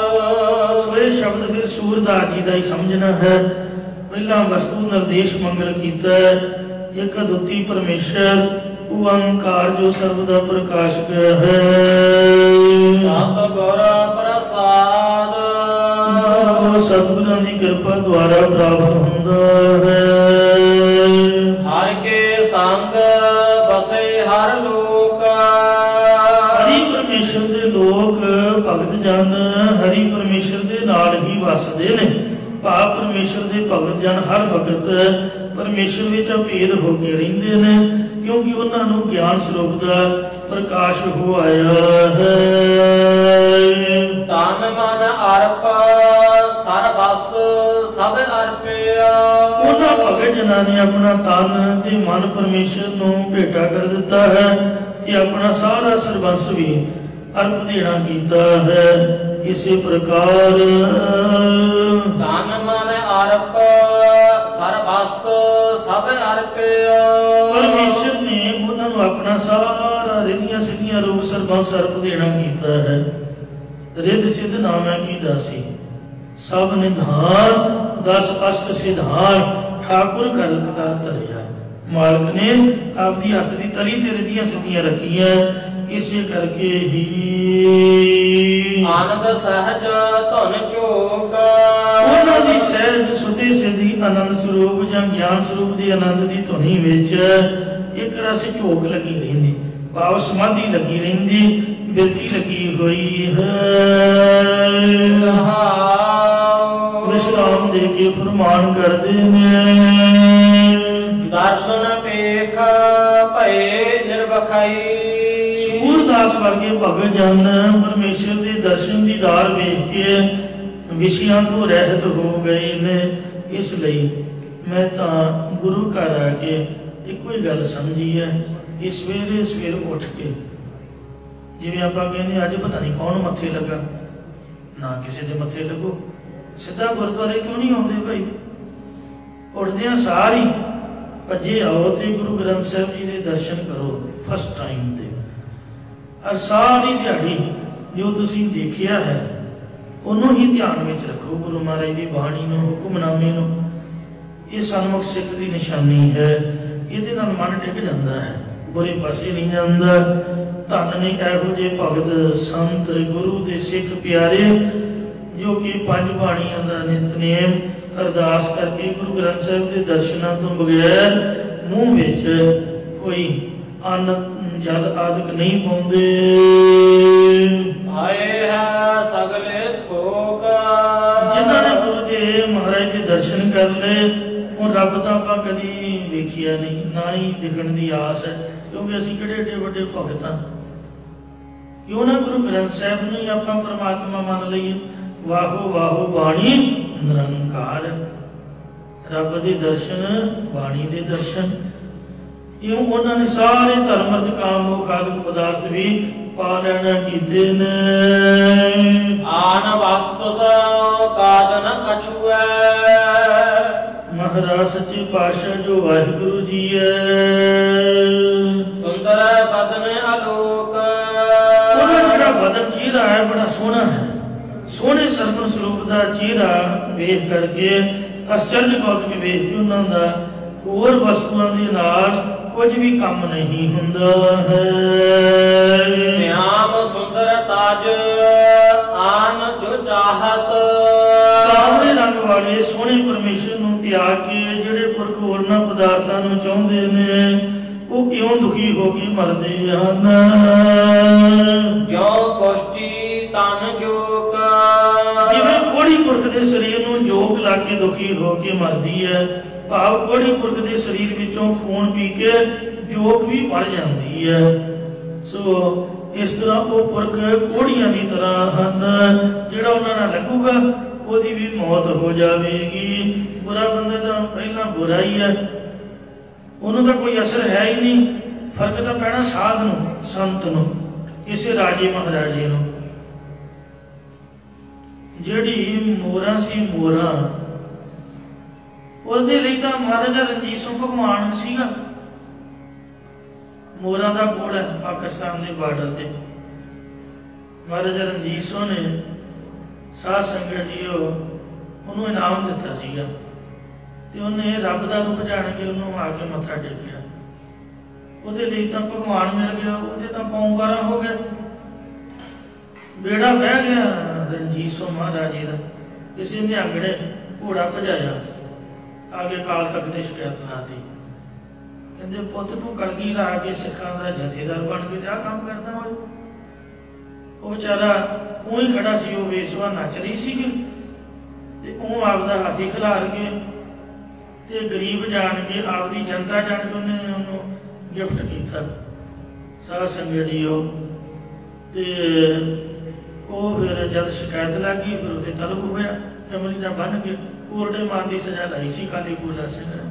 ਸੋ ਇਹ ਸ਼ਬਦ ਫਿਰ ਸੂਰਦਾਸ ਜੀ ਦਾ ਹੀ ਸਮਝਣਾ ਹੈ। ਪਹਿਲਾਂ ਵਸਤੂ ਨਿਰਦੇਸ਼ ਮੰਗਲ ਕੀਤਾ, ਇੱਕ ਅਦੁੱਤੀ ਪਰਮੇਸ਼ਰ ओंकार जो सर्वदा प्रकाशक है।
सतगुर प्रसाद
सतगुरां दी कृपा द्वारा प्राप्त हुंदा है।
हर के संग बसे हर लोक।
हरि परमेश्वर दे लोक भगत जन हरि परमेश्वर दे नाल ही वसदे ने। भाव परमेश्वर दे भगत जन हर भगत परमेश्वर विच अभेद होके रहिंदे ने, क्योंकि उन्होंने ज्ञान स्वरूप का प्रकाश हो आया है।
तन मन अर्प सरबस सब अर्पिया।
उन्होंने भगत जना ने अपना तन ते मन परमेश्वर नूं भेटा कर दिता है ते अपना सारा सरबंस भी अर्प देना कीता है। इसी प्रकार
तन मन अर्प सरबस सब अर्पिया।
परमेश्वर ने उन्होंने अपना सारा रिधियां सिद्धियां रूप सरबंस अर्प देना कीता है। रिध सिद्ध नाम है की दासी, सब निधान 10 अष्ट सिद्धान ठाकुर कलकतार धरिया। मालिक ने आपकी हथ की तली ते रिधियां सिद्धियां रखियां। इसे करके ही
आनंद सहज धन चोक
ਉਹਨਾਂ ਦੀ ਸਹਿਜ ਸੁਤੇ ਸਿੱਧੀ ਆਨੰਦ ਸਰੂਪ ਜਾਂ ਗਿਆਨ ਸਰੂਪ ਦੀ ਆਨੰਦ ਦੀ ਧੁਨੀ ਵਿੱਚ ਇੱਕ ਰਸ ਝੋਕ ਲੱਗੀ ਰਹਿੰਦੀ, ਭਾਵ ਸਮਾਧੀ ਲੱਗੀ ਰਹਿੰਦੀ, ਬਿਰਤੀ ਲੱਗੀ ਹੋਈ ਹੈ। ਵਿਸ਼ਰਾਮ ਦੇ ਕੇ ਫਰਮਾਨ ਕਰਦੇ ਨੇ
ਦਰਸ਼ਨ ਪੇਖ ਭਏ ਨਿਰਵਖਾਈ।
ਸੂਰਦਾਸ ਵਰਗੇ ਭਗਤ ਜਨ ਪਰਮੇਸ਼ਰ ਦੇ ਦਰਸ਼ਨ ਦੀਦਾਰ ਵੇਖ ਕੇ ਵਿਸ਼ਿਆਂ ਤੋਂ ਰਹਿਤ ਹੋ ਗਏ ਨੇ। ਇਸ ਲਈ ਮੈਂ ਤਾਂ ਗੁਰੂ ਘਰ ਆ ਕੇ ਇੱਕੋ ਹੀ ਗੱਲ ਸਮਝੀ ਹੈ ਕਿ ਸਵੇਰੇ ਸਵੇਰ ਉੱਠ ਕੇ, ਜਿਵੇਂ ਆਪਾਂ ਕਹਿੰਦੇ ਅੱਜ ਪਤਾ ਨਹੀਂ ਕੌਣ ਮੱਥੇ ਲੱਗਾ, ਨਾ ਕਿਸੇ ਦੇ ਮੱਥੇ ਲੱਗੋ, ਸਿੱਧਾ ਗੁਰਦੁਆਰੇ ਕਿਉਂ ਨਹੀਂ ਆਉਂਦੇ ਭਾਈ? ਉੱਠਦਿਆਂ ਸਾਰ ਹੀ ਭੱਜੇ ਆਓ ਤੇ ਗੁਰੂ ਗ੍ਰੰਥ ਸਾਹਿਬ ਜੀ ਦੇ ਦਰਸ਼ਨ ਕਰੋ ਫਸਟ ਟਾਈਮ ਤੇ। ਔਰ ਸਾਰੀ ਦਿਹਾੜੀ ਜੋ ਤੁਸੀਂ ਦੇਖਿਆ ਹੈ ਉਹਨੂੰ ਹੀ ਧਿਆਨ ਵਿੱਚ ਰੱਖੋ, ਗੁਰੂ ਮਹਾਰਾਜ ਦੀ ਬਾਣੀ ਨੂੰ, ਹੁਕਮਨਾਮੇ ਨੂੰ। ਇਹ ਸਨਮੁਖ ਸਿੱਖ ਦੀ ਨਿਸ਼ਾਨੀ ਹੈ, ਇਹਦੇ ਨਾਲ ਮਨ ਟਿਕ ਜਾਂਦਾ ਹੈ, ਬੁਰੇ ਪਾਸੇ ਨਹੀਂ ਜਾਂਦਾ। ਧੰਨ ਨੇ ਇਹੋ ਜਿਹੇ ਭਗਤ ਸੰਤ ਗੁਰੂ ਦੇ ਸਿੱਖ ਪਿਆਰੇ ਜੋ ਕਿ ਪੰਜ ਬਾਣੀਆਂ ਦਾ ਨਿਤਨੇਮ ਅਰਦਾਸ ਕਰਕੇ ਗੁਰੂ ਗ੍ਰੰਥ ਸਾਹਿਬ ਦੇ ਦਰਸ਼ਨਾਂ ਤੋਂ ਬਗੈਰ ਮੂੰਹ ਵਿੱਚ ਕੋਈ ਅੰਨ ਜਲ ਆਦਿਕ ਨਹੀਂ ਪਾਉਂਦੇ।
ਆਏ ਹੈ ਸਗਲੇ ਥੋਕ
ਜਿਨ੍ਹਾਂ ਨੇ ਗੁਰੂ ਜੀ ਮਹਾਰਾਜ ਦੇ ਦਰਸ਼ਨ ਕਰ ਲਏ, ਉਹ ਰੱਬ ਤਾਂ ਆਪਾਂ ਕਦੀ ਵੇਖਿਆ ਨਹੀਂ, ਨਾ ਹੀ ਦਿਖਣ ਦੀ ਆਸ ਹੈ, ਕਿਉਂਕਿ ਅਸੀਂ ਕਿਹੜੇ ਏਡੇ ਵੱਡੇ ਭਗਤ ਹਾਂ। ਕਿਉਂ ਨਾ ਗੁਰੂ ਗ੍ਰੰਥ ਸਾਹਿਬ ਨੂੰ ਹੀ ਆਪਾਂ ਪਰਮਾਤਮਾ ਮੰਨ ਲਈਏ। ਵਾਹੋ ਵਾਹੋ ਬਾਣੀ ਨਿਰੰਕਾਰ, ਰੱਬ ਦੇ ਦਰਸ਼ਨ, ਬਾਣੀ ਦੇ ਦਰਸ਼ਨ। ਇਉਂ ਉਹਨਾਂ ਨੇ ਸਾਰੇ ਧਰਮ ਅਰਥ ਕਾਮ ਮੋਖ ਆਦਿਕ ਪਦਾਰਥ ਵੀ ਪਾ ਲੈਣਾ ਕੀਤੇ ਨੇ।
ਆਨ ਵਸਤੁ ਕਾਦ ਨ ਕਛੁਐ
ਮਹਾਰਾਜ ਸੱਚੇ ਪਾਤਸ਼ਾਹ ਜੋ ਵਾਹਿਗੁਰੂ ਜੀ ਹੈ,
ਸੁੰਦਰ ਬਦਨ ਆਲੋਕ।
ਉਹਦਾ ਜਿਹੜਾ ਬਦਨ ਚਿਹਰਾ ਹੈ ਬੜਾ ਸੋਹਣਾ ਹੈ, ਸੋਹਣੇ ਸਰਬਨ ਸਰੂਪ ਦਾ ਚਿਹਰਾ ਵੇਖ ਕਰਕੇ ਅਚਰਜ ਕੌਤਕ ਵੇਖ ਕੇ ਉਹਨਾਂ ਦਾ ਹੋਰ ਵਸਤੂਆਂ ਦੇ ਨਾਲ ਕੁਝ ਵੀ ਕੰਮ ਨਹੀਂ ਹੁੰਦਾ ਹੈ।
ਸਿਆਮ ਸੁੰਦਰ ਤਾਜ ਆਨ ਜੋ ਚਾਹਤ।
ਸਾਹਮਣੇ ਰੰਗ ਵਾਲੇ ਸੋਹਣੇ ਪਰਮੇਸ਼ਰ ਨੂੰ ਤਿਆਗ ਕੇ ਜਿਹੜੇ ਪੁਰਖ ਹੋਰਨਾਂ ਪਦਾਰਥਾਂ ਨੂੰ ਚਾਹੁੰਦੇ ਨੇ, ਉਹ ਇਉਂ ਦੁਖੀ ਹੋ ਕੇ ਮਰਦੇ ਹਨ।
ਜੋ ਕੋਸ਼ਟੀ ਤਨ ਜੋਕ।
ਜਿਵੇਂ ਕੋੜੀ ਪੁਰਖ ਦੇ ਸਰੀਰ ਨੂੰ ਜੋਕ ਲਾ ਕੇ ਦੁਖੀ ਹੋ ਕੇ ਮਰਦੀ ਹੈ, ਭਾਵ ਕੋੜੀ ਪੁਰਖ ਦੇ ਸਰੀਰ ਵਿੱਚੋਂ ਖੂਨ ਪੀ ਕੇ ਜੋਕ ਵੀ ਮਰ ਜਾਂਦੀ ਹੈ। ਸੋ ਇਸ ਤਰ੍ਹਾਂ ਉਹ ਪੁਰਖ ਕੋੜੀਆਂ ਦੀ ਤਰ੍ਹਾਂ ਹਨ, ਜਿਹੜਾ ਉਹਨਾਂ ਨਾਲ ਲੱਗੂਗਾ ਉਹਦੀ ਵੀ ਮੌਤ ਹੋ ਜਾਵੇਗੀ। ਬੁਰਾ ਬੰਦਾ ਤਾਂ ਪਹਿਲਾਂ ਬੁਰਾ ਹੀ ਹੈ, ਉਹਨੂੰ ਤਾਂ ਕੋਈ ਅਸਰ ਹੈ ਹੀ ਨਹੀਂ। ਫਰਕ ਤਾਂ ਪੈਣਾ ਸਾਧ ਨੂੰ, ਸੰਤ ਨੂੰ, ਕਿਸੇ ਰਾਜੇ ਮਹਾਰਾਜੇ ਨੂੰ। ਜਿਹੜੀ ਮੋਹਰਾਂ ਸੀ ਮੋਹਰਾਂ, ਉਹਦੇ ਲਈ ਤਾਂ ਮਹਾਰਾਜਾ ਰਣਜੀਤ ਸਿੰਘ ਭਗਵਾਨ ਸੀਗਾ। ਮੋਹਰਾਂ ਦਾ ਕੋੜ ਹੈ ਪਾਕਿਸਤਾਨ ਦੇ ਬਾਰਡਰ ਤੇ। ਮਹਾਰਾਜਾ ਰਣਜੀਤ ਸਿੰਘ ਨੇ ਸਾਧ ਸੰਗਤ ਜੀ ਉਹਨੂੰ ਇਨਾਮ ਦਿੱਤਾ ਸੀਗਾ, ਤੇ ਉਹਨੇ ਰੱਬ ਦਾ ਰੂਪ ਜਾਣ ਕੇ ਉਹਨੂੰ ਆ ਕੇ ਮੱਥਾ ਟੇਕਿਆ। ਉਹਦੇ ਲਈ ਤਾਂ ਭਗਵਾਨ ਮਿਲ ਗਿਆ, ਉਹਦੇ ਤਾਂ ਪਾਉਂ 12 ਹੋ ਗਏ। ਬੇੜਾ ਬਹਿ ਗਿਆ ਰਣਜੀਤ ਸਿੰਘ ਮਹਾਰਾਜੇ ਦਾ। ਕਿਸੇ ਨੇ ਅੰਗੜੇ ਘੋੜਾ ਭਜਾਇਆ, ਆਗੇ ਕਾਲ ਤੱਕ ਦੀ ਸ਼ਿਕਾਇਤ ਲਾਤੀ। ਕਹਿੰਦੇ ਪੁੱਤ ਤੂੰ ਕਲਗੀ ਲਾ ਕੇ ਸਿੱਖਾਂ ਦਾ ਜਥੇਦਾਰ ਬਣ ਕੇ ਆਹ ਕੰਮ ਕਰਦਾ ਹੋਏ। ਉਹ ਵਿਚਾਰਾ ਉਹ ਹੀ ਖੜਾ ਸੀ, ਉਹ ਵੇਸਵਾ ਨੱਚ ਰਹੀ ਸੀਗੀ, ਤੇ ਉਹ ਆਪਦਾ ਹਾਥੀ ਖਿਲਾਰ ਕੇ ਤੇ ਗਰੀਬ ਜਾਣ ਕੇ, ਆਪਦੀ ਜਨਤਾ ਜਾਣ ਕੇ ਉਹਨੇ ਉਹਨੂੰ ਗਿਫਟ ਕੀਤਾ। ਸਾਧ ਸੰਗਤ ਜੀ ਤੇ ਉਹ ਫਿਰ ਜਦ ਸ਼ਿਕਾਇਤ ਲੱਗ ਗਈ, ਫਿਰ ਉੱਥੇ ਤਲਬ ਹੋਇਆ, ਅਮਲੀ ਨਾਲ ਬੰਨ ਕੇ ਕੋਰਟੇ ਮਾਰਨ ਦੀ ਸਜ਼ਾ ਲਾਈ ਸੀ ਕਾਲੀ ਪੂਲਾ ਸਿੰਘ ਨੇ।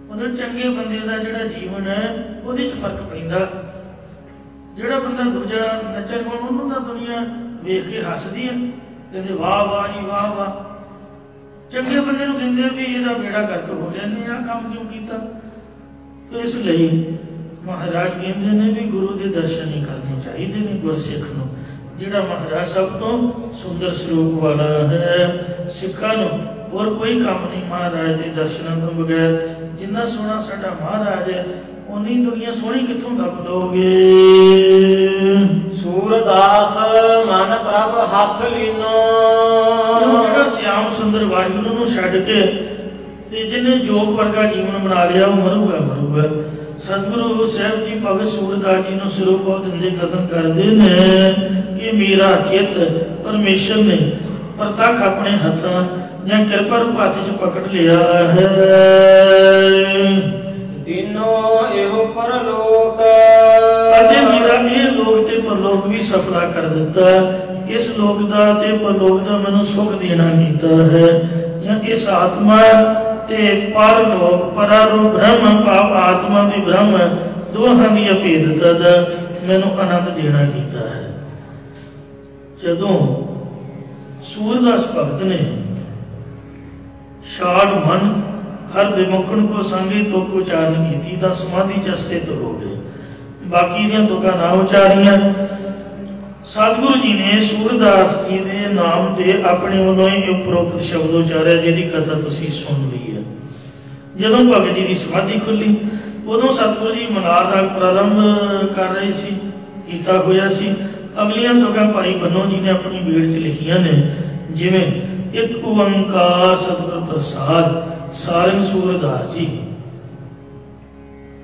ਮਤਲਬ ਚੰਗੇ ਬੰਦੇ ਦਾ ਜਿਹੜਾ ਜੀਵਨ ਹੈ ਉਹਦੇ 'ਚ ਫਰਕ ਪੈਂਦਾ। ਜਿਹੜਾ ਬੰਦਾ ਦੂਜਾ ਨੱਚਣ ਪਾਉਣ, ਉਹਨੂੰ ਤਾਂ ਦੁਨੀਆ ਵੇਖ ਕੇ ਹੱਸਦੀ ਹੈ, ਕਹਿੰਦੇ ਵਾਹ ਵਾਹ ਜੀ ਵਾਹ ਵਾਹ। ਚੰਗੇ ਬੰਦੇ ਨੂੰ ਕਹਿੰਦੇ ਵੀ ਇਹਦਾ ਬੇੜਾ ਗਰਕ ਹੋ ਗਿਆ, ਇਹਨੇ ਆਹ ਕੰਮ ਕਿਉਂ ਕੀਤਾ। ਤੇ ਇਸ ਲਈ ਮਹਾਰਾਜ ਕਹਿੰਦੇ ਨੇ ਵੀ ਗੁਰੂ ਦੇ ਦਰਸ਼ਨ ਹੀ ਕਰਨੇ ਚਾਹੀਦੇ ਨੇ ਗੁਰਸਿੱਖ ਨੂੰ, ਜਿਹੜਾ ਮਹਾਰਾਜ ਸਭ ਤੋਂ ਸੁੰਦਰ ਸਰੂਪ ਵਾਲਾ ਹੈ। ਸਿੱਖਾਂ ਨੂੰ ਹੋਰ ਕੋਈ ਕੰਮ ਨਹੀਂ ਮਹਾਰਾਜ ਦੇ ਦਰਸ਼ਨਾਂ ਤੋਂ ਬਗੈਰ। ਜਿੰਨਾ ਸੋਹਣਾ ਸਾਡਾ ਮਹਾਰਾਜ ਹੈ, उन्नी दुनिया सोहनी कित्थों लभ लोगे।
सूरदास मन प्रभ हथ लीनो।
ਜਿਹੜਾ श्याम सुंदर वाहिगुरू ਨੂੰ ਛੱਡ ਕੇ ਤੇ ਜਿਹਨੇ ਜੋਗ ਵਰਗਾ ਜੀਵਨ ਬਣਾ ਲਿਆ ਉਹ ਮਰੂਗਾ ਮਰੂਗਾ। ਸਤਿਗੁਰੂ ਸਾਹਿਬ ਜੀ ਭਗਤ ਸੂਰਦਾਸ ਜੀ ਨੂੰ ਸਿਰੋਂ ਪਾਉ ਦਿੰਦੇ ਕਥਨ ਕਰਦੇ ਨੇ ਕਿ ਮੇਰਾ ਚਿੱਤ ਪਰਮੇਸ਼ਰ ਨੇ ਪ੍ਰਤੱਖ ਆਪਣੇ ਹੱਥਾਂ ਜਾਂ ਕਿਰਪਾ ਰੂਪ ਹੱਥ 'ਚ ਪਕੜ ਲਿਆ ਹੈ।
ਦਿਨੋ ਇਹੋ ਪਰਲੋਕ।
ਅਤੇ ਮੇਰਾ ਇਹ ਲੋਕ ਤੇ ਪਰਲੋਕ ਵੀ ਸਫਲਾ ਕਰ ਦਿੱਤਾ। ਇਸ ਲੋਕ ਦਾ ਤੇ ਪਰਲੋਕ ਦਾ ਮੈਨੂੰ ਸੁਖ ਦੇਣਾ ਕੀਤਾ ਹੈ। ਜਾਂ ਇਸ ਆਤਮਾ ਤੇ ਪਰਲੋਕ ਪਰਾਰੋ ਬ੍ਰਹਮ ਭਾਵ ਆਤਮਾ ਤੇ ਬ੍ਰਹਮ ਦੋਹਾਂ ਦੀ ਅਭੇਦਤਾ ਦਾ ਮੈਨੂੰ ਆਨੰਦ ਦੇਣਾ ਕੀਤਾ ਹੈ। ਜਦੋਂ ਸੂਰਦਾਸ ਭਗਤ ਨੇ ਛਾੜ ਮਨ हर विमुखन को संगे तुक उचारण की तो समाधि च स्थित हो गए। बाकी दियां तुकां ना उचारियां। सतगुरु जी ने सूरदास जी के नाम से अपने वालों ही उपरोक्त शब्द उचारिया जिहदी कथा तुसीं सुन ली है। जदों भगत जी की समाधि खुली उदों सतगुरु जी मलार राग प्रारंभ कर रहे सी कीता होया सी। अगलियां तुकां भाई बन्नों जी ने अपनी बेड़ च लिखियां ने जिवें एक ओंकार सतगुर प्रसाद सारंग सूरदास जी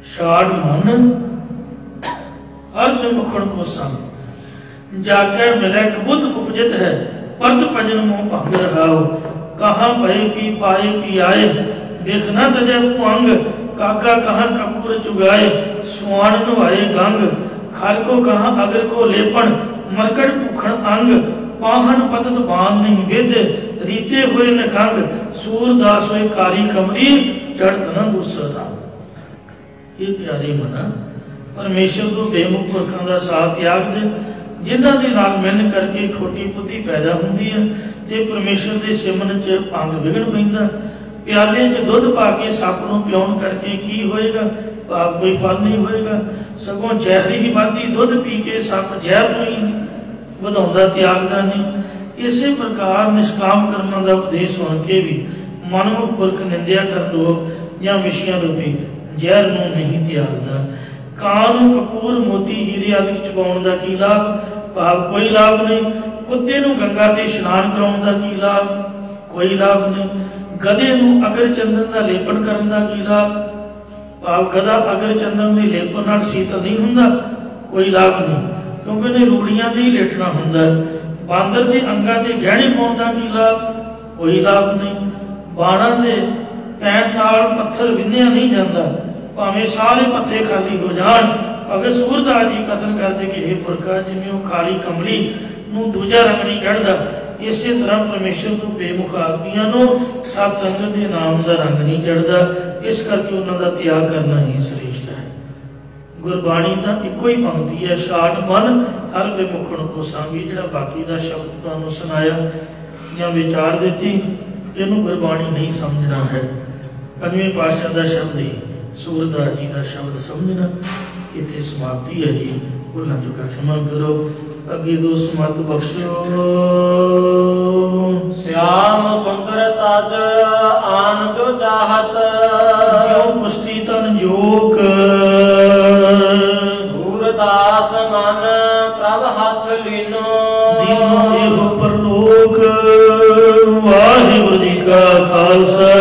छाड़ मन हर विमुखन को संग जाके मिले कबुत उपजित है परत भजन मोह भंग रहाओ। कहाँ भय पी पाए पी आए देखना तजय भुअंग। काका कहाँ कपूर चुगाए सुआन नवाए गंग। खल को कहाँ अगर को लेपन मरकड़ भूखण अंग। पाहन पतत बान नहीं वेद रीते हुए नखंग। सूरदास होए कारी कमरी चढ़त न दूसरा। ये प्यारे मना परमेश्वर तो बेमुख पुरखों का साथ त्याग दे जिन्हां दे नाल मिल करके खोटी बुद्धि पैदा हुंदी है ते परमेश्वर के सिमरन च अंग विघन पैंदा। प्याले च दुध पा के सप नूं पिउण करके की होएगा भाव कोई फल नहीं होएगा। सगों जहरी ही वादी दुध पी के सप जहर नूं ही ਵਧਾਉਂਦਾ त्यागदा नहीं। इस प्रकार निष्काम कर्मां दा उपदेश सुन के भी मनमुख पुरख निंदिया कर लोग या विषयां रूपी जहर नूं नहीं त्यागदा। कां नूं कपूर मोती हीरे आदि चुकाउण दा की लाभ भाव कोई लाभ नहीं। कुत्ते नूं गंगा ते इशनान कराउण दा की लाभ कोई लाभ नहीं। गधे नूं अगर चंदन दा लेपन करन दा की लाभ भाव गधा अगर चंदन दे लेपन नाल शीतल नहीं हुंदा कोई लाभ नहीं क्योंकि उन्हें रूड़ियां से ही लेटना हुंदा। बांदर के अंगां ते गहने पाउण दा की लाभ कोई लाभ नहीं। बाणा दे पैण नाल पत्थर विन्निया नहीं जाता भावें सारे पत्थे खाली हो जाण। अगर सूरदास जी कथन करते कि हे पुरखा जिवें वो काली कमली नूं दूजा रंग नहीं चढ़दा इस तरह परमेश्वर तो बेमुख आदमियां नूं सत संगत के नाम का रंग नहीं चढ़दा। इस करके उन्हां दा त्याग करना ही श्रेष्ठ है। गुरबाणी का एको ही पंक्ति है छाड़ मन हर विमुखन को संगी। जिहड़ा बाकी का शब्द तुहानूं सुनाया या विचार देती इनू गुरबाणी नहीं समझना है। पंजवें पातशाह का शब्द ही सूरदास जी का शब्द समझना। इत्थे समाप्ति है जी। भुलां चुका क्षमा करो अगे दो समत बख्शो।
श्याम सुंदर तज आन जो चाहत
जो कुष्टी तन जोक।
सूरदास मन प्रभ हथ लीनो।
दीनो एहो परलोक। वाहिगुरू जी का खालसा